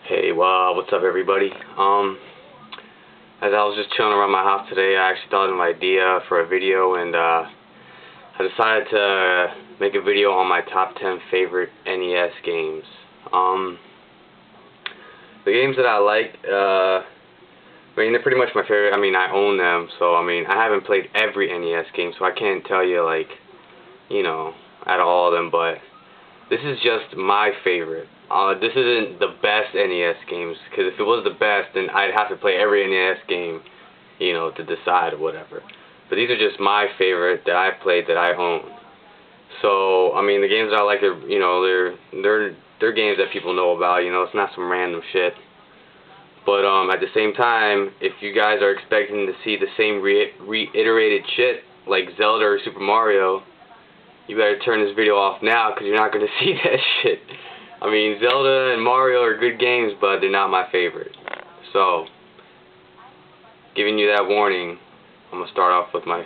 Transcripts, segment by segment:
Hey, well, what's up, everybody? As I was just chilling around my house today, I actually thought of an idea for a video, and I decided to make a video on my top 10 favorite NES games. The games that I like, they're pretty much my favorite. I own them, so, I haven't played every NES game, so I can't tell you, out of all of them, but this is just my favorite. This isn't the best NES games, because if it was the best, then I'd have to play every NES game, to decide or whatever. But these are just my favorite that I've played that I own. So, the games that I like are, they're games that people know about, it's not some random shit. But, at the same time, if you guys are expecting to see the same reiterated shit, like Zelda or Super Mario, you better turn this video off now, because you're not going to see that shit. Zelda and Mario are good games, but they're not my favorite. So, giving you that warning, I'm going to start off with my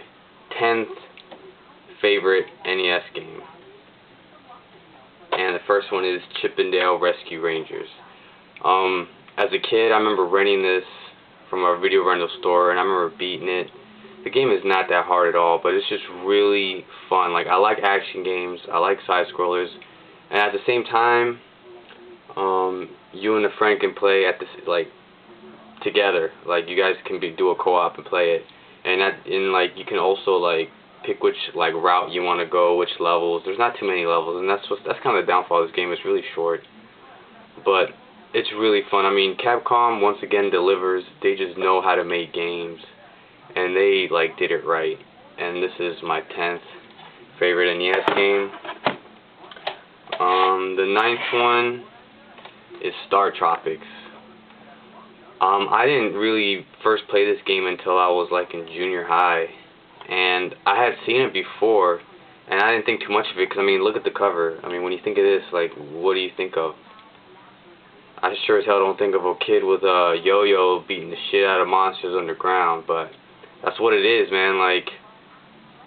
10th favorite NES game. And the first one is Chip 'n Dale Rescue Rangers. As a kid, I remember renting this from a video rental store, and I remember beating it. The game is not that hard at all, but it's just really fun. I like action games, I like side-scrollers, and at the same time, you and a friend can play at this, together. You guys can do a co-op and play it, and you can also pick which route you want to go, which levels. There's not too many levels, and that's kind of the downfall of this game. It's really short, but it's really fun. Capcom once again delivers. They just know how to make games, and they did it right. And this is my 10th favorite NES game. The 9th one is Startropics. I didn't really first play this game until I was in junior high, and I had seen it before, and I didn't think too much of it, because look at the cover. When you think of this, what do you think of? I sure as hell don't think of a kid with a yo-yo beating the shit out of monsters underground, but that's what it is, man.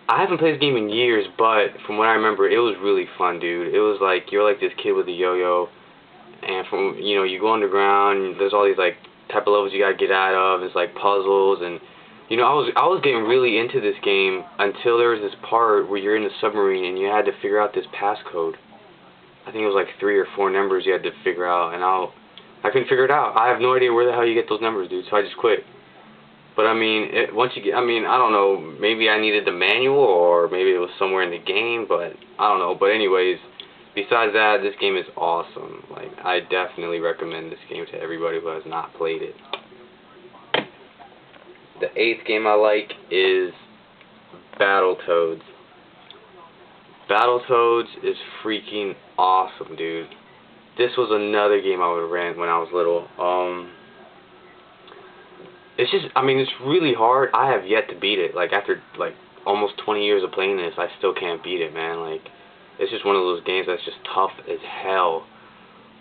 I haven't played this game in years, but from what I remember, it was really fun, dude. It was you're this kid with a yo-yo, and you go underground, and there's all these type of levels you gotta get out of. It's puzzles, and I was getting really into this game until there was this part where you're in the submarine and you had to figure out this passcode. I think it was 3 or 4 numbers you had to figure out, and I couldn't figure it out. I have no idea where the hell you get those numbers, dude. So I just quit. But once you get, I don't know, maybe I needed the manual, or maybe it was somewhere in the game, but I don't know. But anyways, besides that, this game is awesome. I definitely recommend this game to everybody who has not played it. The 8th game I like is Battletoads. Battletoads is freaking awesome, dude. This was another game I would rent when I was little. It's just, it's really hard. I have yet to beat it. After, almost 20 years of playing this, I still can't beat it, man. It's just one of those games that's just tough as hell.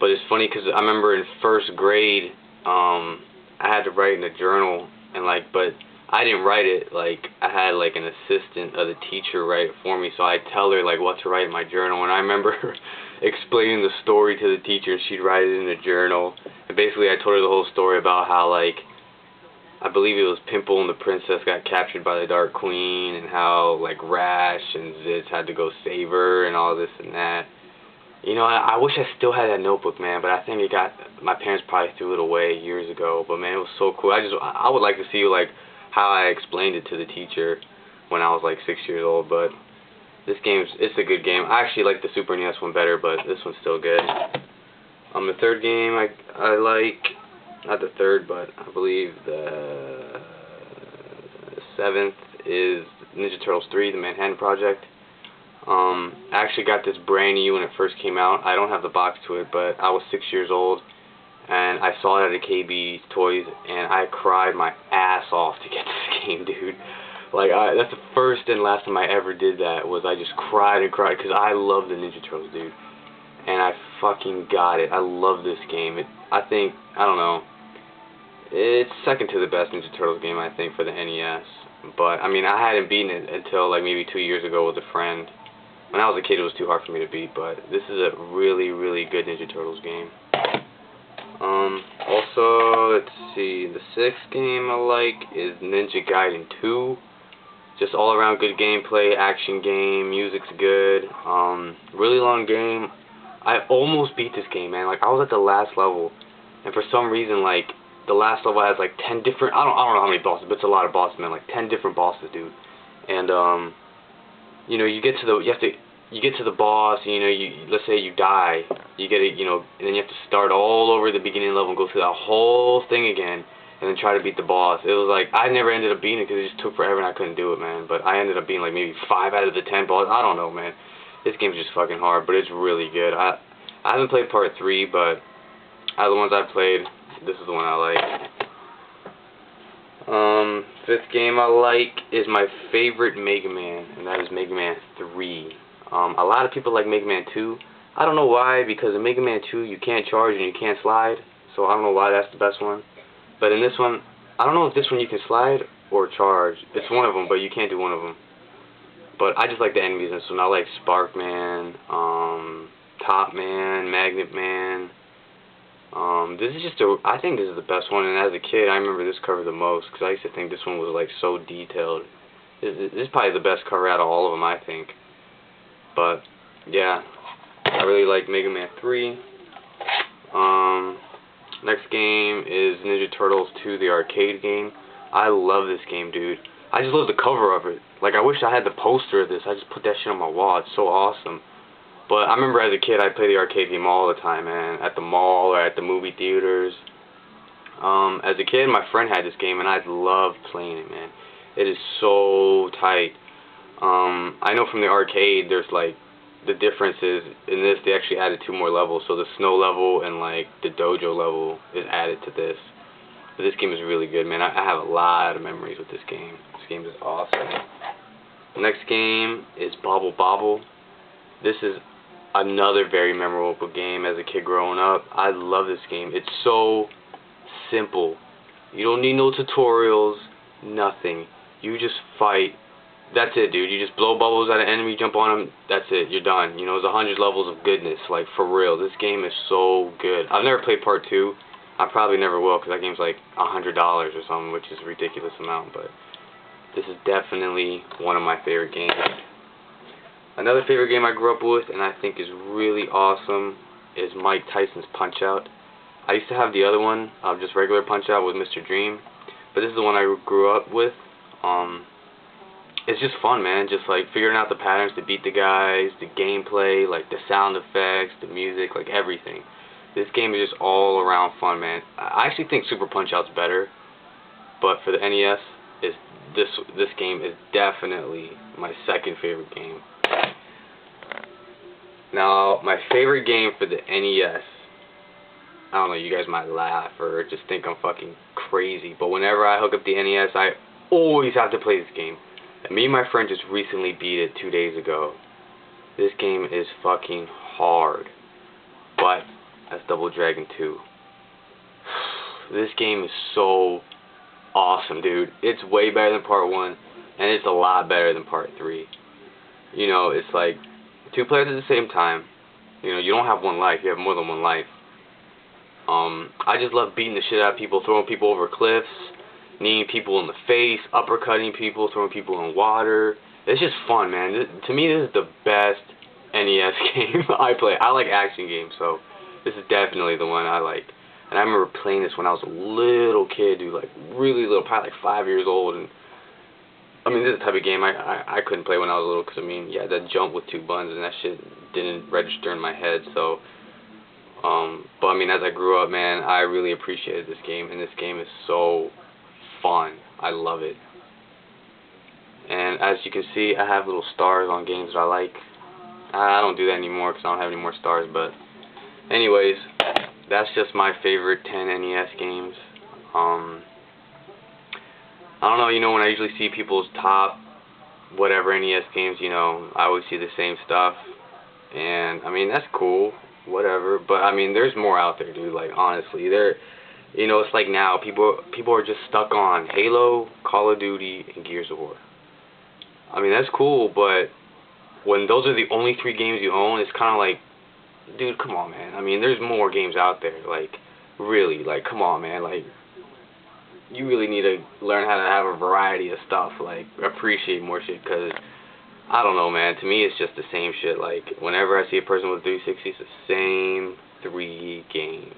But it's funny, because I remember in first grade, I had to write in a journal, and, but I didn't write it. I had, an assistant of the teacher write it for me, so I'd tell her, what to write in my journal. And I remember explaining the story to the teacher, and she'd write it in the journal. And basically, I told her the whole story about how, I believe it was Pimple and the Princess got captured by the Dark Queen, and how, Rash and Zitz had to go save her, and all this and that. I wish I still had that notebook, man, but I think my parents probably threw it away years ago. But, man, it was so cool. I would like to see, how I explained it to the teacher when I was, 6 years old. But this it's a good game. I actually like the Super NES one better, but this one's still good. The third game I like, not the third, but I believe the 7th is Ninja Turtles 3, The Manhattan Project. I actually got this brand new when it first came out. I don't have the box to it, but I was 6 years old, and I saw it at a KB Toys, and I cried my ass off to get this game, dude. That's the first and last time I ever did that, was I just cried and cried, because I love the Ninja Turtles, dude. And I fucking got it. I love this game. I don't know, it's second to the best Ninja Turtles game, I think, for the NES. But, I hadn't beaten it until, maybe 2 years ago with a friend. When I was a kid, it was too hard for me to beat, but this is a really, really good Ninja Turtles game. Also, let's see, the sixth game I like is Ninja Gaiden 2. Just all around good gameplay, action game, music's good. Really long game. I almost beat this game, man. Like, I was at the last level, and for some reason, like, the last level has like 10 different, I don't know how many bosses, but it's a lot of bosses, man. Like 10 different bosses, dude. And you know, you get to the boss, you know, let's say you die, you get it, you know, and then you have to start all over the beginning level and go through that whole thing again, and then try to beat the boss. It was like, I never ended up beating it because it just took forever and I couldn't do it, man. But I ended up being like maybe 5 out of the 10 bosses. I don't know, man. This game's just fucking hard, but it's really good. I haven't played part 3, but out of the ones I've played, this is the one I like. Fifth game I like is my favorite Mega Man, and that is Mega Man 3. A lot of people like Mega Man 2. I don't know why, because in Mega Man 2 you can't charge and you can't slide, so I don't know why that's the best one. But in this one, I don't know if this one you can slide or charge. It's one of them, but you can't do one of them. But I just like the enemies in this one. I like Spark Man, Top Man, Magnet Man. This is just I think this is the best one, and as a kid I remember this cover the most, because I used to think this one was like so detailed. This is probably the best cover out of all of them, I think. But yeah, I really like Mega Man 3. Next game is Ninja Turtles 2, the arcade game. I love this game, dude. I just love the cover of it. Like, I wish I had the poster of this. I just put that shit on my wall. It's so awesome. But I remember as a kid, I'd play the arcade game all the time, man. At the mall or at the movie theaters. As a kid, my friend had this game, and I loved playing it, man. It is so tight. I know from the arcade, there's like, the difference is, in this, they actually added 2 more levels. So the snow level and like the dojo level is added to this. But this game is really good, man. I have a lot of memories with this game. This game is awesome. The next game is Bobble. This is another very memorable game as a kid growing up. I love this game. It's so simple. You don't need no tutorials, nothing. You just fight. That's it, dude. You just blow bubbles at an enemy, jump on them, that's it. You're done. You know, there's 100 levels of goodness. Like, for real. This game is so good. I've never played part 2. I probably never will, because that game's like $100 or something, which is a ridiculous amount. But this is definitely one of my favorite games. Another favorite game I grew up with, and I think is really awesome, is Mike Tyson's Punch-Out. I used to have the other one, just regular Punch-Out with Mr. Dream, but this is the one I grew up with. It's just fun, man, just like figuring out the patterns to beat the guys, the gameplay, like the sound effects, the music, like everything. This game is just all around fun, man. I actually think Super Punch-Out's better, but for the NES, this game is definitely my second favorite game. Now, my favorite game for the NES, I don't know, you guys might laugh or just think I'm fucking crazy, but whenever I hook up the NES, I always have to play this game. And me and my friend just recently beat it 2 days ago. This game is fucking hard, but that's Double Dragon 2. This game is so awesome, dude. It's way better than part 1, and it's a lot better than part 3. You know, it's like 2 players at the same time. You know, you don't have one life, you have more than one life. I just love beating the shit out of people, throwing people over cliffs, kneeing people in the face, uppercutting people, throwing people in water. It's just fun, man. To me, this is the best NES game I play. I like action games, so this is definitely the one I like. And I remember playing this when I was a little kid, dude, like really little, probably like 5 years old. And I mean, this is the type of game I couldn't play when I was little, because I mean, yeah, that jump with 2 buttons and that shit didn't register in my head. So, but I mean, as I grew up, man, I really appreciated this game, and this game is so fun. I love it. And as you can see, I have little stars on games that I like. I don't do that anymore because I don't have any more stars, but anyways, that's just my favorite 10 NES games. I don't know, you know, when I usually see people's top whatever NES games, you know, I always see the same stuff. And I mean, that's cool, whatever, but I mean, there's more out there, dude. Like, honestly, you know, it's like now people are just stuck on Halo, Call of Duty, and Gears of War. I mean, that's cool, but when those are the only 3 games you own, it's kind of like, dude, come on, man. I mean, there's more games out there. Like, Really, like, come on, man. Like, you really need to learn how to have a variety of stuff. Like, appreciate more shit, because I don't know, man. To me, it's just the same shit. Like, whenever I see a person with 360, it's the same 3 games.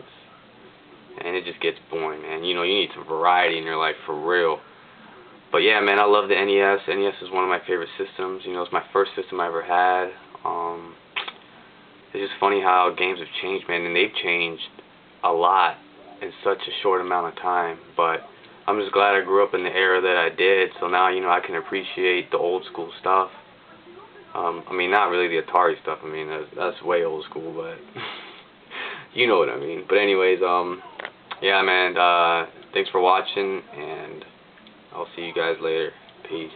And it just gets boring, man. You know, you need some variety in your life, for real. But yeah, man, I love the NES. NES is one of my favorite systems. You know, it's my first system I ever had. It's just funny how games have changed, man. And they've changed a lot in such a short amount of time. But I'm just glad I grew up in the era that I did. So now, you know, I can appreciate the old school stuff. I mean, not really the Atari stuff. I mean, that's way old school, but you know what I mean. But anyways, yeah, man, thanks for watching, and I'll see you guys later. Peace.